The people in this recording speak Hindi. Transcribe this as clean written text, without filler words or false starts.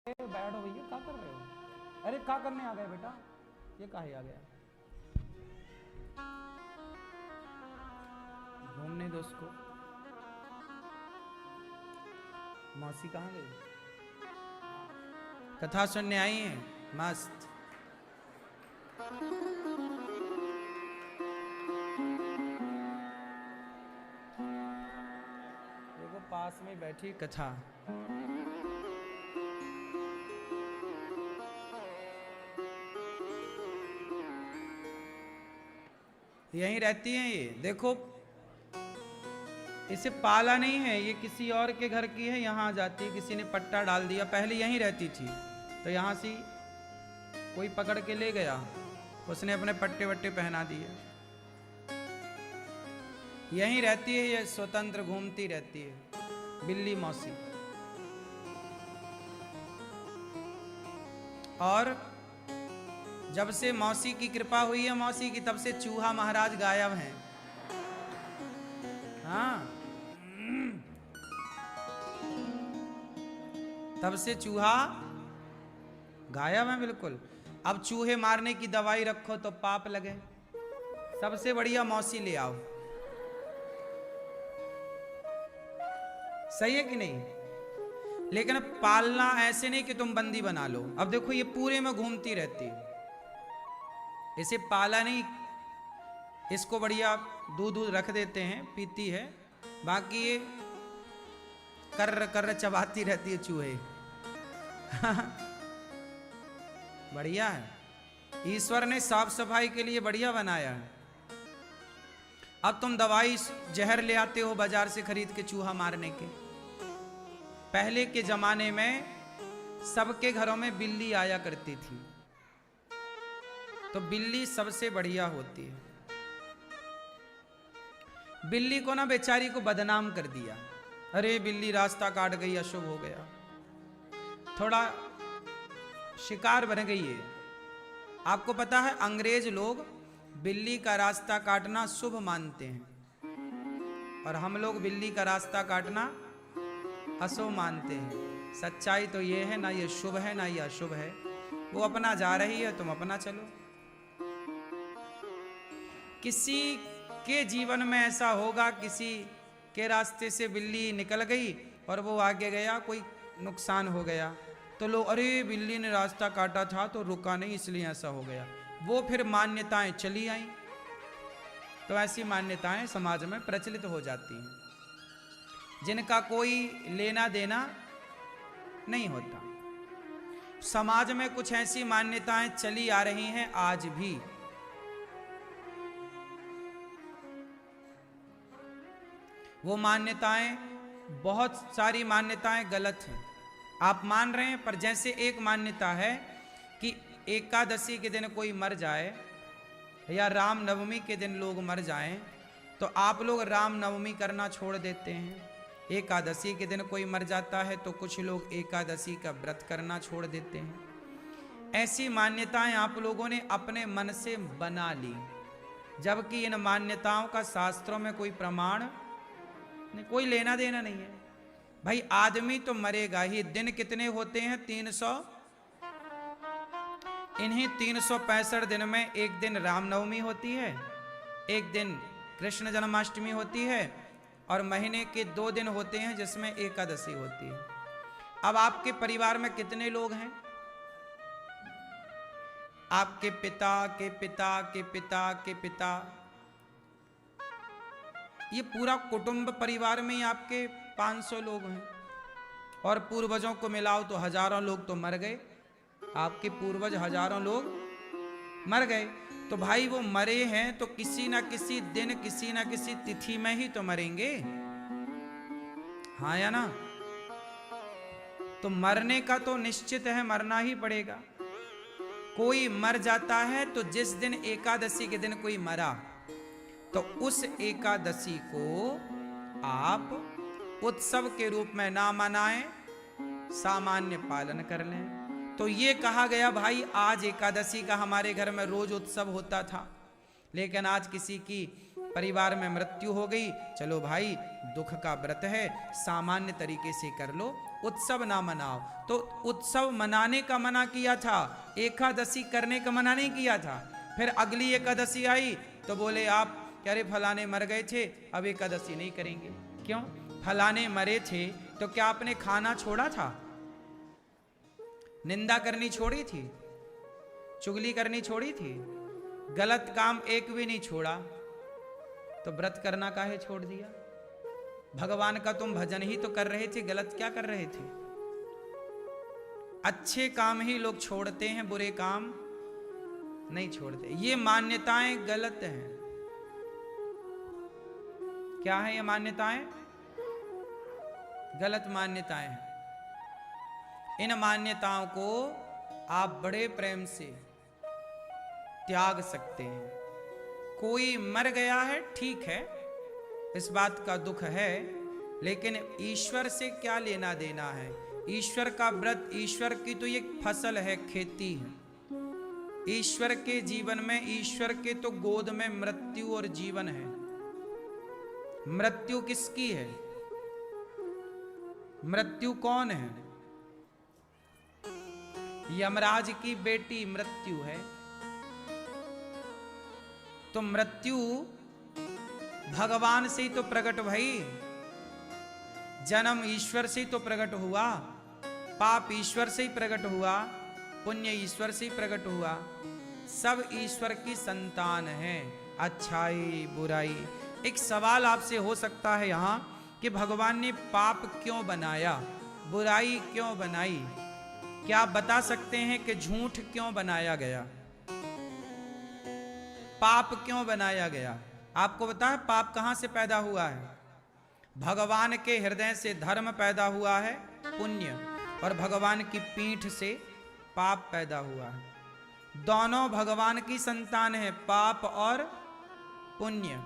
बैठो भैया, क्या कर रहे हो? अरे क्या करने आ गए बेटा? ये काहे आ गया? घूमने दो उसको। मौसी कहाँ गई? कथा सुनने आई है? मस्त। देखो पास में बैठी कथा। यहीं रहती हैं ये। देखो इसे पाला नहीं है, ये किसी और के घर की है। यहाँ जाती है, किसी ने पट्टा डाल दिया। पहले यहीं रहती थी तो यहाँ से कोई पकड़ के ले गया, उसने अपने पट्टे वट्टे पहना दिए। यहीं रहती है ये, स्वतंत्र घूमती रहती है बिल्ली मौसी। और जब से मौसी की कृपा हुई है मौसी की, तब से चूहा महाराज गायब हैं। हाँ, तब से चूहा गायब है बिल्कुल। अब चूहे मारने की दवाई रखो तो पाप लगे। सबसे बढ़िया मौसी ले आओ। सही है कि नहीं? लेकिन पालना ऐसे नहीं कि तुम बंदी बना लो। अब देखो ये पूरे में घूमती रहती है, इसे पाला नहीं। इसको बढ़िया दूध रख देते हैं, पीती है, बाकी ये कर्र कर्र चबाती रहती है चूहे। बढ़िया है, ईश्वर ने साफ सफाई के लिए बढ़िया बनाया है। अब तुम दवाई जहर ले आते हो बाजार से खरीद के चूहा मारने के। पहले के जमाने में सबके घरों में बिल्ली आया करती थी, तो बिल्ली सबसे बढ़िया होती है। बिल्ली को ना बेचारी को बदनाम कर दिया। अरे बिल्ली रास्ता काट गई, अशुभ हो गया, थोड़ा शिकार बन गई है। आपको पता है अंग्रेज लोग बिल्ली का रास्ता काटना शुभ मानते हैं, और हम लोग बिल्ली का रास्ता काटना अशुभ मानते हैं। सच्चाई तो ये है, ना ये शुभ है ना ये अशुभ है। वो अपना जा रही है, तुम अपना चलो। किसी के जीवन में ऐसा होगा, किसी के रास्ते से बिल्ली निकल गई और वो आगे गया, कोई नुकसान हो गया, तो लोग अरे बिल्ली ने रास्ता काटा था तो रुका नहीं इसलिए ऐसा हो गया। वो फिर मान्यताएं चली आई, तो ऐसी मान्यताएं समाज में प्रचलित हो जाती हैं जिनका कोई लेना देना नहीं होता। समाज में कुछ ऐसी मान्यताएं चली आ रही हैं आज भी। वो मान्यताएं, बहुत सारी मान्यताएं गलत हैं, आप मान रहे हैं। पर जैसे एक मान्यता है कि एकादशी के दिन कोई मर जाए या राम नवमी के दिन लोग मर जाएं, तो आप लोग राम नवमी करना छोड़ देते हैं। एकादशी के दिन कोई मर जाता है तो कुछ लोग एकादशी का व्रत करना छोड़ देते हैं। ऐसी मान्यताएं आप लोगों ने अपने मन से बना ली, जबकि इन मान्यताओं का शास्त्रों में कोई प्रमाण नहीं, कोई लेना देना नहीं है। भाई आदमी तो मरेगा ही। दिन कितने होते हैं? 300। इन्हीं 365 दिन में एक दिन रामनवमी होती है, एक दिन कृष्ण जन्माष्टमी होती है, और महीने के 2 दिन होते हैं जिसमें एकादशी होती है। अब आपके परिवार में कितने लोग हैं? आपके पिता के पिता के पिता के पिता, ये पूरा कुटुंब परिवार में ही आपके 500 लोग हैं, और पूर्वजों को मिलाओ तो हजारों लोग तो मर गए। आपके पूर्वज हजारों लोग मर गए। तो भाई वो मरे हैं तो किसी ना किसी दिन, किसी ना किसी तिथि में ही तो मरेंगे, हाँ या ना? तो मरने का तो निश्चित है, मरना ही पड़ेगा। कोई मर जाता है तो जिस दिन एकादशी के दिन कोई मरा, तो उस एकादशी को आप उत्सव के रूप में ना मनाएं, सामान्य पालन कर लें। तो ये कहा गया भाई आज एकादशी का हमारे घर में रोज उत्सव होता था, लेकिन आज किसी की परिवार में मृत्यु हो गई, चलो भाई दुख का व्रत है, सामान्य तरीके से कर लो, उत्सव ना मनाओ। तो उत्सव मनाने का मना किया था, एकादशी करने का मना नहीं किया था। फिर अगली एकादशी आई तो बोले आप कह रहे फलाने मर गए थे, अब एकादशी नहीं करेंगे। क्यों? फलाने मरे थे तो क्या आपने खाना छोड़ा था? निंदा करनी छोड़ी थी? चुगली करनी छोड़ी थी? गलत काम एक भी नहीं छोड़ा, तो व्रत करना काहे छोड़ दिया? भगवान का तुम भजन ही तो कर रहे थे, गलत क्या कर रहे थे? अच्छे काम ही लोग छोड़ते हैं, बुरे काम नहीं छोड़ते। ये मान्यताएं गलत हैं। क्या है ये मान्यताएं? गलत मान्यताएं हैं। इन मान्यताओं को आप बड़े प्रेम से त्याग सकते हैं। कोई मर गया है, ठीक है, इस बात का दुख है, लेकिन ईश्वर से क्या लेना देना है? ईश्वर का व्रत, ईश्वर की तो ये फसल है, खेती है। ईश्वर के जीवन में, ईश्वर के तो गोद में मृत्यु और जीवन है। मृत्यु किसकी है? मृत्यु कौन है? यमराज की बेटी मृत्यु है। तो मृत्यु भगवान से ही तो प्रकट भई। जन्म ईश्वर से ही तो प्रकट हुआ, पाप ईश्वर से ही प्रकट हुआ, पुण्य ईश्वर से ही प्रकट हुआ। सब ईश्वर की संतान है। अच्छाई बुराई। एक सवाल आपसे हो सकता है यहां कि भगवान ने पाप क्यों बनाया, बुराई क्यों बनाई? क्या आप बता सकते हैं कि झूठ क्यों बनाया गया, पाप क्यों बनाया गया? आपको पता है पाप कहां से पैदा हुआ है? भगवान के हृदय से धर्म पैदा हुआ है, पुण्य, और भगवान की पीठ से पाप पैदा हुआ है। दोनों भगवान की संतान है, पाप और पुण्य।